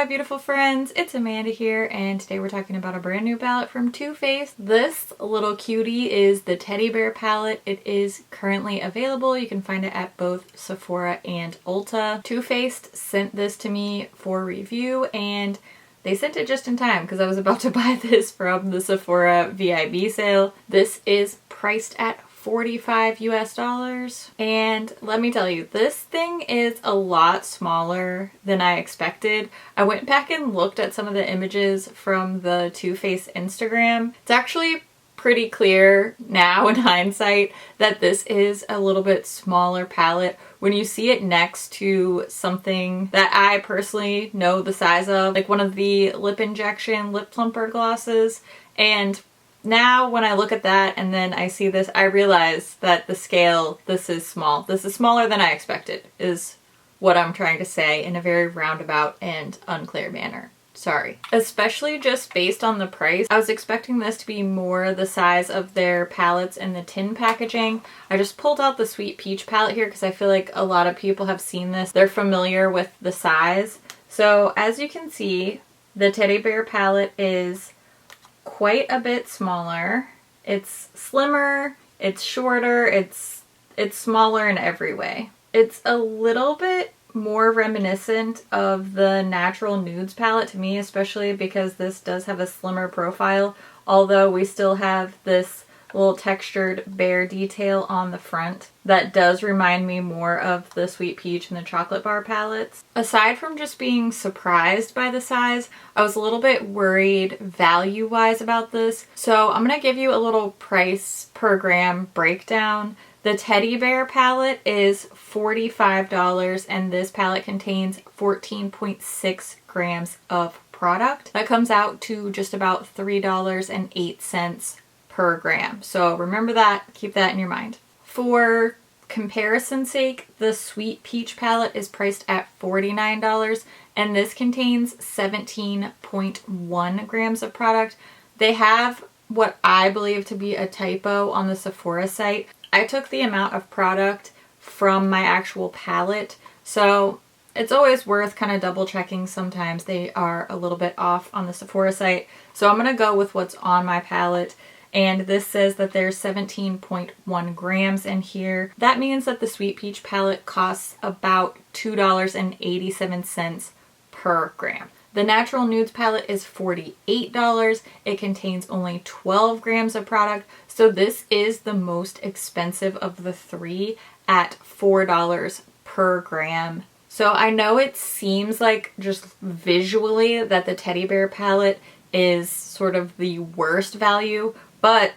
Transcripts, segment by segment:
my beautiful friends, it's Amanda here, and today we're talking about a brand new palette from Too Faced. This little cutie is the Teddy Bear palette. It is currently available. You can find it at both Sephora and Ulta. Too Faced sent this to me for review, and they sent it just in time because I was about to buy this from the Sephora VIB sale. This is priced at $45 US. And let me tell you, this thing is a lot smaller than I expected. I went back and looked at some of the images from the Too Faced Instagram. It's actually pretty clear now in hindsight that this is a little bit smaller palette. When you see it next to something that I personally know the size of, like one of the Lip Injection Lip Plumper glosses, and now when I look at that and then I see this, I realize that the scale, this is small. This is smaller than I expected, is what I'm trying to say in a very roundabout and unclear manner. Sorry. Especially just based on the price. I was expecting this to be more the size of their palettes in the tin packaging. I just pulled out the Sweet Peach palette here because I feel like a lot of people have seen this. They're familiar with the size. So as you can see, the Teddy Bear palette is quite a bit smaller. It's slimmer, it's shorter, it's smaller in every way. It's a little bit more reminiscent of the Natural Nudes palette to me, especially because this does have a slimmer profile, although we still have this little textured bear detail on the front that does remind me more of the Sweet Peach and the Chocolate Bar palettes. Aside from just being surprised by the size, I was a little bit worried value-wise about this. So I'm gonna give you a little price per gram breakdown. The Teddy Bear palette is $45, and this palette contains 14.6 grams of product. That comes out to just about $3.08 per gram. So remember that, keep that in your mind. For comparison's sake, the Sweet Peach palette is priced at $49, and this contains 17.1 grams of product. They have what I believe to be a typo on the Sephora site. I took the amount of product from my actual palette, so it's always worth kind of double checking. Sometimes they are a little bit off on the Sephora site. So I'm going to go with what's on my palette. And this says that there's 17.1 grams in here. That means that the Sweet Peach palette costs about $2.87 per gram. The Natural Nudes palette is $48. It contains only 12 grams of product. So this is the most expensive of the three at $4 per gram. So I know it seems like just visually that the Teddy Bear palette is sort of the worst value, but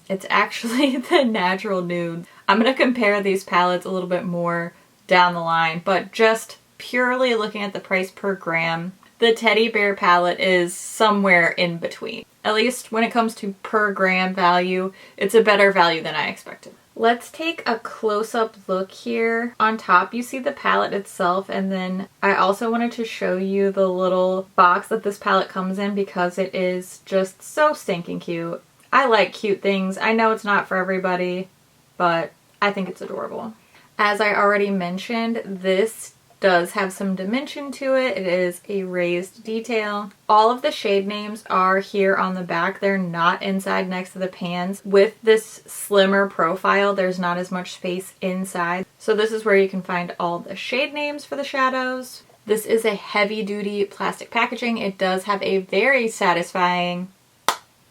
it's actually the Natural Nude. I'm going to compare these palettes a little bit more down the line, but just purely looking at the price per gram, the Teddy Bear palette is somewhere in between. At least when it comes to per gram value, it's a better value than I expected. Let's take a close-up look here. On top, you see the palette itself, and then I also wanted to show you the little box that this palette comes in because it is just so stinking cute. I like cute things. I know it's not for everybody, but I think it's adorable. As I already mentioned, this does have some dimension to it. It is a raised detail. All of the shade names are here on the back. They're not inside next to the pans. With this slimmer profile, there's not as much space inside. So this is where you can find all the shade names for the shadows. This is a heavy-duty plastic packaging. It does have a very satisfying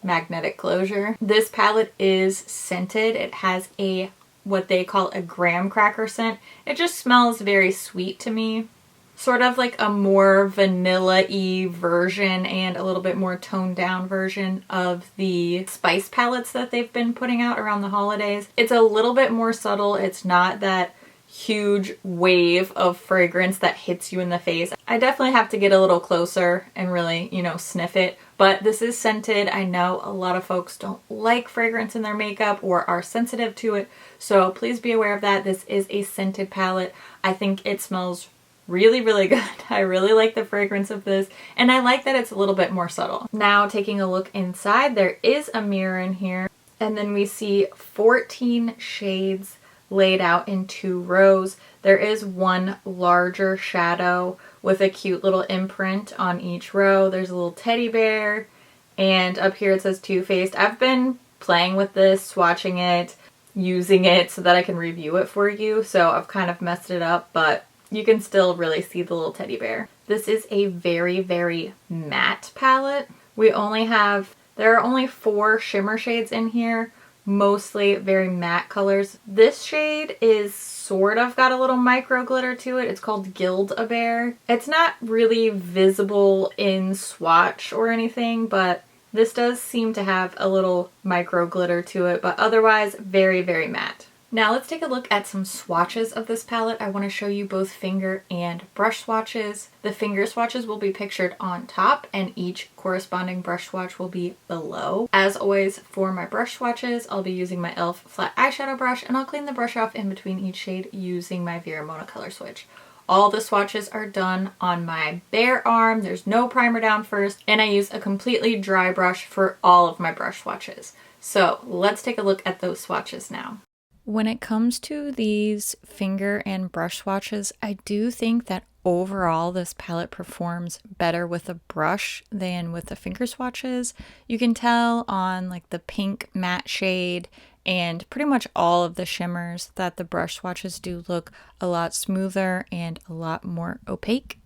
magnetic closure. This palette is scented. It has a what they call a graham cracker scent. It just smells very sweet to me. Sort of like a more vanilla-y version and a little bit more toned down version of the spice palettes that they've been putting out around the holidays. It's a little bit more subtle. It's not that huge wave of fragrance that hits you in the face. I definitely have to get a little closer and really, sniff it. But this is scented. I know a lot of folks don't like fragrance in their makeup or are sensitive to it. So please be aware of that. This is a scented palette. I think it smells really, really good. I really like the fragrance of this. And I like that it's a little bit more subtle. Now taking a look inside, there is a mirror in here. And then we see 14 shades laid out in 2 rows. There is one larger shadow with a cute little imprint on each row. There's a little teddy bear, and up here it says Too Faced. I've been playing with this, swatching it, using it so that I can review it for you, so I've kind of messed it up, but you can still really see the little teddy bear. This is a very, very matte palette. There are only 4 shimmer shades in here, mostly very matte colors. This shade is sort of got a little micro glitter to it. It's called Gild-A-Bear. It's not really visible in swatch or anything, but this does seem to have a little micro glitter to it, but otherwise very, very matte. Now let's take a look at some swatches of this palette. I want to show you both finger and brush swatches. The finger swatches will be pictured on top and each corresponding brush swatch will be below. As always, for my brush swatches, I'll be using my e.l.f. flat eyeshadow brush, and I'll clean the brush off in between each shade using my Vera Mona color switch. All the swatches are done on my bare arm. There's no primer down first, and I use a completely dry brush for all of my brush swatches. So let's take a look at those swatches now. When it comes to these finger and brush swatches, I do think that overall this palette performs better with a brush than with the finger swatches. You can tell on like the pink matte shade and pretty much all of the shimmers that the brush swatches do look a lot smoother and a lot more opaque.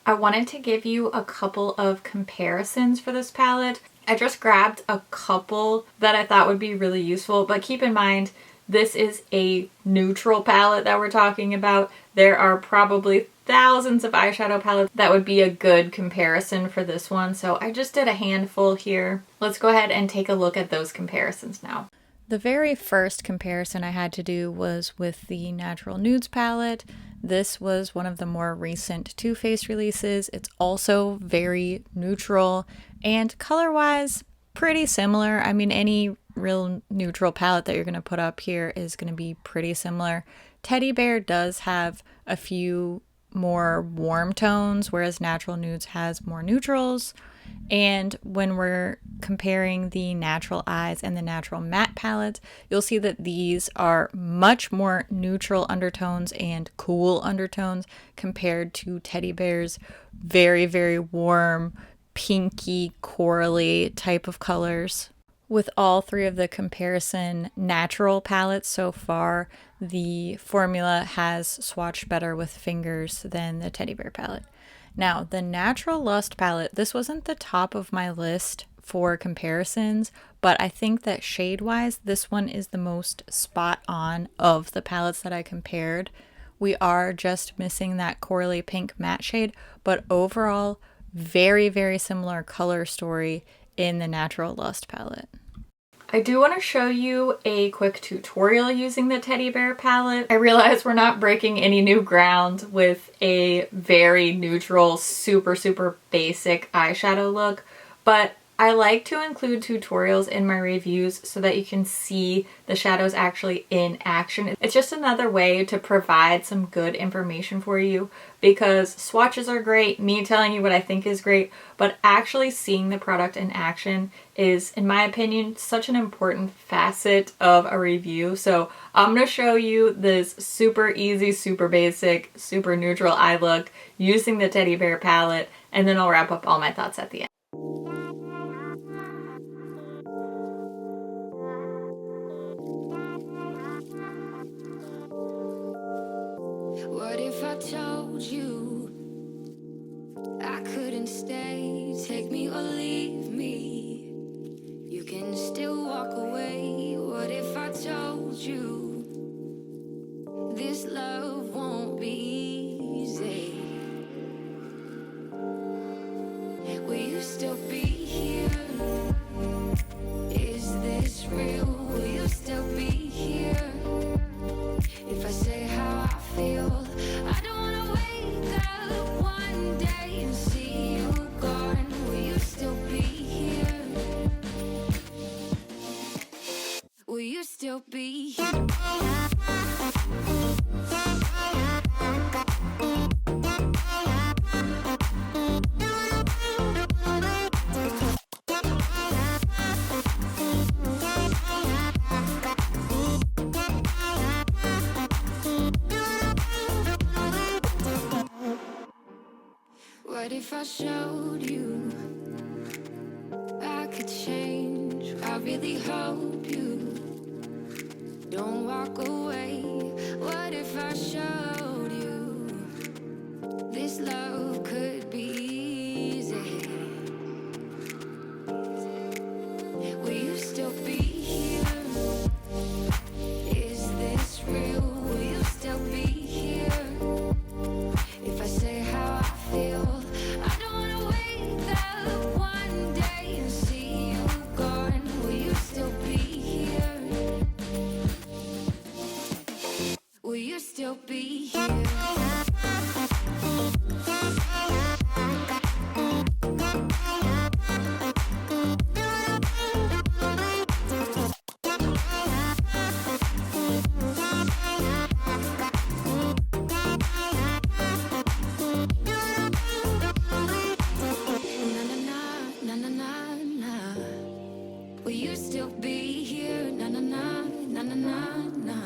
I wanted to give you a couple of comparisons for this palette. I just grabbed a couple that I thought would be really useful, but keep in mind, this is a neutral palette that we're talking about. There are probably thousands of eyeshadow palettes that would be a good comparison for this one, so I just did a handful here. Let's go ahead and take a look at those comparisons now. The very first comparison I had to do was with the Natural Nudes palette. This was one of the more recent Too Faced releases. It's also very neutral and color-wise pretty similar. I mean, any real neutral palette that you're going to put up here is going to be pretty similar. Teddy Bear does have a few more warm tones, whereas Natural Nudes has more neutrals. And when we're comparing the Natural Eyes and the Natural Matte palettes, you'll see that these are much more neutral undertones and cool undertones compared to Teddy Bear's very, very warm, pinky, corally type of colors. With all 3 of the comparison natural palettes so far, the formula has swatched better with fingers than the Teddy Bear palette. Now, the Natural Lust palette, this wasn't the top of my list for comparisons, but I think that shade-wise, this one is the most spot on of the palettes that I compared. We are just missing that corally pink matte shade, but overall, very, very similar color story in the Natural Lust palette. I do want to show you a quick tutorial using the Teddy Bear palette. I realize we're not breaking any new ground with a very neutral, super, super basic eyeshadow look, but I like to include tutorials in my reviews so that you can see the shadows actually in action. It's just another way to provide some good information for you, because swatches are great, me telling you what I think is great, but actually seeing the product in action is, in my opinion, such an important facet of a review. So I'm going to show you this super easy, super basic, super neutral eye look using the Teddy Bear palette, and then I'll wrap up all my thoughts at the end. What if I told you I couldn't stay? Take me or leave me. You can still walk away. What if I told you this love won't be easy? Will you still be here? Is this real? Will you still be here? If I say how I feel, I don't wanna wake up one day and see you gone. Will you still be here? Will you still be here? What if I showed you I could change? I really hope you don't walk away. What if I showed you this love could be easy? Will you still be here? Is this real? Will you still be here? If I say how I feel, I don't wanna wake up one day and see you gone. Will you still be here? Will you still be here? Na na na na. Will you still be here? Na na na na na na na.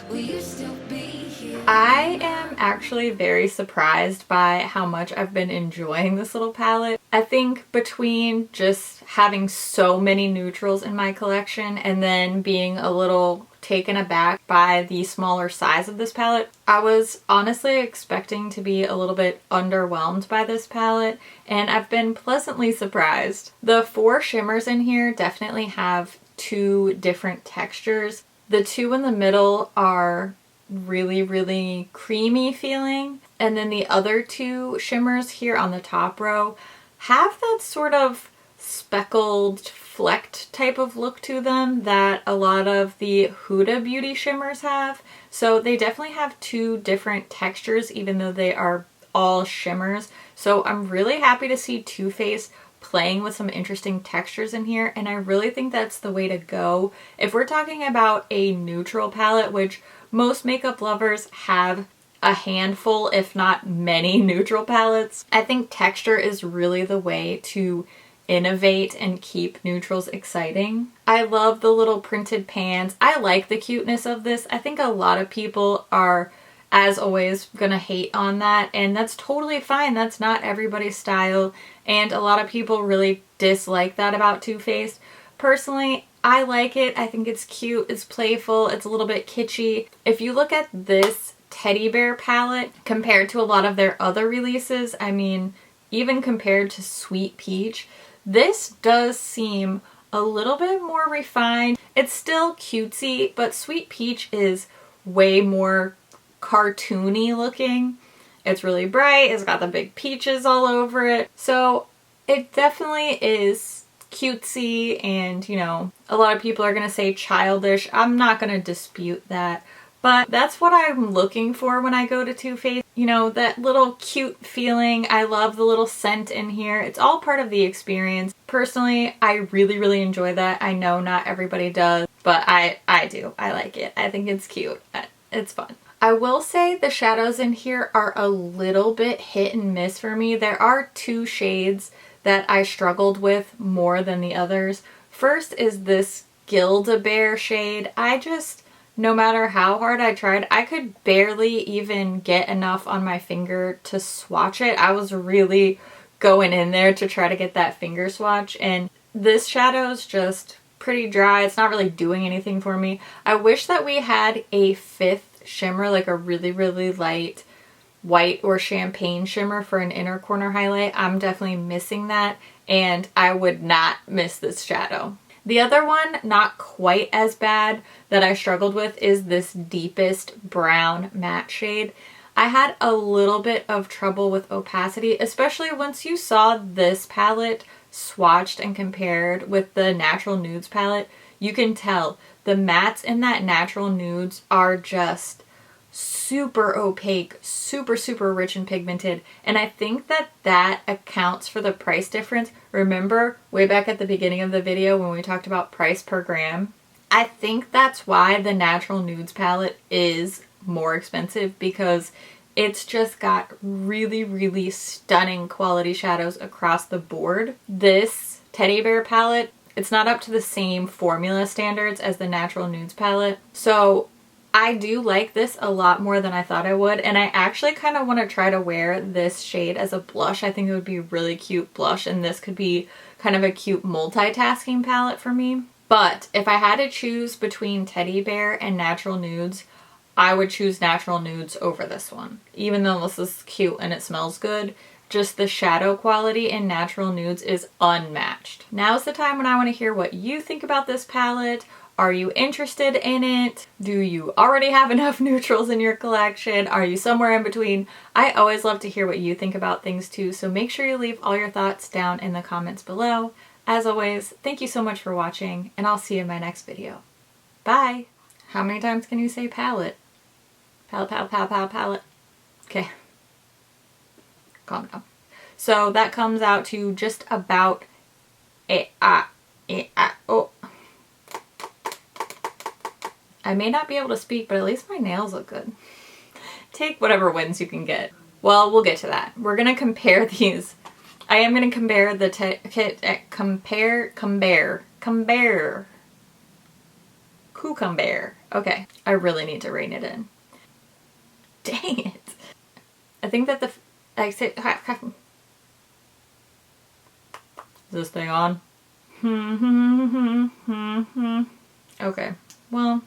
Will you still be here? I am actually very surprised by how much I've been enjoying this little palette. I think between just having so many neutrals in my collection and then being a little taken aback by the smaller size of this palette, I was honestly expecting to be a little bit underwhelmed by this palette, and I've been pleasantly surprised. The 4 shimmers in here definitely have 2 different textures. The 2 in the middle are really creamy feeling, and then the other 2 shimmers here on the top row have that sort of speckled, flecked type of look to them that a lot of the Huda Beauty shimmers have. So they definitely have 2 different textures even though they are all shimmers. So I'm really happy to see Too Faced playing with some interesting textures in here, and I really think that's the way to go. If we're talking about a neutral palette, which most makeup lovers have a handful, if not many, neutral palettes, I think texture is really the way to innovate and keep neutrals exciting. I love the little printed pans. I like the cuteness of this. I think a lot of people are, as always, gonna hate on that, and that's totally fine. That's not everybody's style, and a lot of people really dislike that about Too Faced. Personally, I like it. I think it's cute, it's playful, it's a little bit kitschy. If you look at this teddy bear palette compared to a lot of their other releases, I mean, even compared to Sweet Peach, this does seem a little bit more refined. It's still cutesy, but Sweet Peach is way more cartoony looking. It's really bright, it's got the big peaches all over it. So it definitely is cutesy, and you know, a lot of people are gonna say childish. I'm not gonna dispute that, but that's what I'm looking for when I go to Too Faced. You know, that little cute feeling. I love the little scent in here. It's all part of the experience. Personally, I really enjoy that. I know not everybody does, but I do. I like it. I think it's cute. It's fun. I will say the shadows in here are a little bit hit and miss for me. There are 2 shades that I struggled with more than the others. First is this Gilda Bear shade. No matter how hard I tried, I could barely even get enough on my finger to swatch it. I was really going in there to try to get that finger swatch, and this shadow is just pretty dry. It's not really doing anything for me. I wish that we had a 5th shimmer, like a really light white or champagne shimmer for an inner corner highlight. I'm definitely missing that, and I would not miss this shadow. The other one, not quite as bad, that I struggled with is this deepest brown matte shade. I had a little bit of trouble with opacity, especially once you saw this palette swatched and compared with the Natural Nudes palette. You can tell the mattes in that Natural Nudes are just super opaque, super rich and pigmented, and I think that accounts for the price difference. Remember way back at the beginning of the video when we talked about price per gram? I think that's why the Natural Nudes palette is more expensive, because it's just got really stunning quality shadows across the board. This teddy bear palette, it's not up to the same formula standards as the Natural Nudes palette, so I do like this a lot more than I thought I would, and I actually kind of want to try to wear this shade as a blush. I think it would be a really cute blush, and this could be kind of a cute multitasking palette for me. But if I had to choose between Teddy Bear and Natural Nudes, I would choose Natural Nudes over this one. Even though this is cute and it smells good, just the shadow quality in Natural Nudes is unmatched. Now's the time when I want to hear what you think about this palette. Are you interested in it? Do you already have enough neutrals in your collection? Are you somewhere in between? I always love to hear what you think about things too, so make sure you leave all your thoughts down in the comments below. As always, thank you so much for watching, and I'll see you in my next video. Bye! How many times can you say palette? Palette, palette, palette, palette, palette. Okay. Calm down. So that comes out to just about oh. I may not be able to speak, but at least my nails look good. Take whatever wins you can get. Well, we'll get to that. We're gonna compare these. I am gonna compare the cucumber. Okay, I really need to rein it in. Dang it. I think that is this thing on? Okay, well,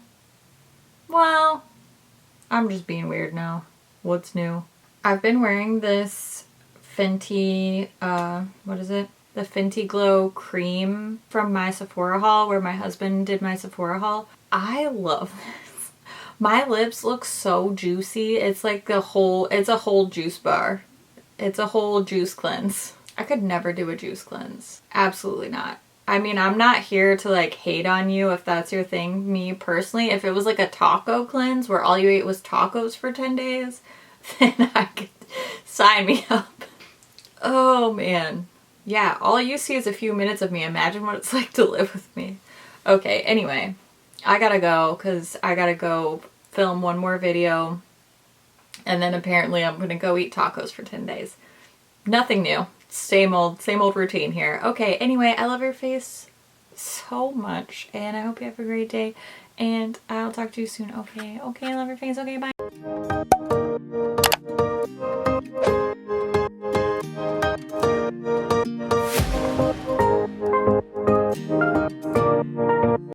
I'm just being weird now. What's new? I've been wearing this Fenty, what is it? The Fenty Glow cream from my Sephora haul, where my husband did my Sephora haul. I love this. My lips look so juicy. It's like it's a whole juice bar. It's a whole juice cleanse. I could never do a juice cleanse. Absolutely not. I mean, I'm not here to like hate on you if that's your thing. Me personally, if it was like a taco cleanse where all you ate was tacos for 10 days, then I could sign me up. Oh man. Yeah, all you see is a few minutes of me. Imagine what it's like to live with me. Okay, anyway, I gotta go because I gotta go film one more video, and then apparently I'm gonna go eat tacos for 10 days. Nothing new. Same old routine here. Okay, anyway, I love your face so much, and I hope you have a great day, and I'll talk to you soon. Okay, I love your face. Okay, bye.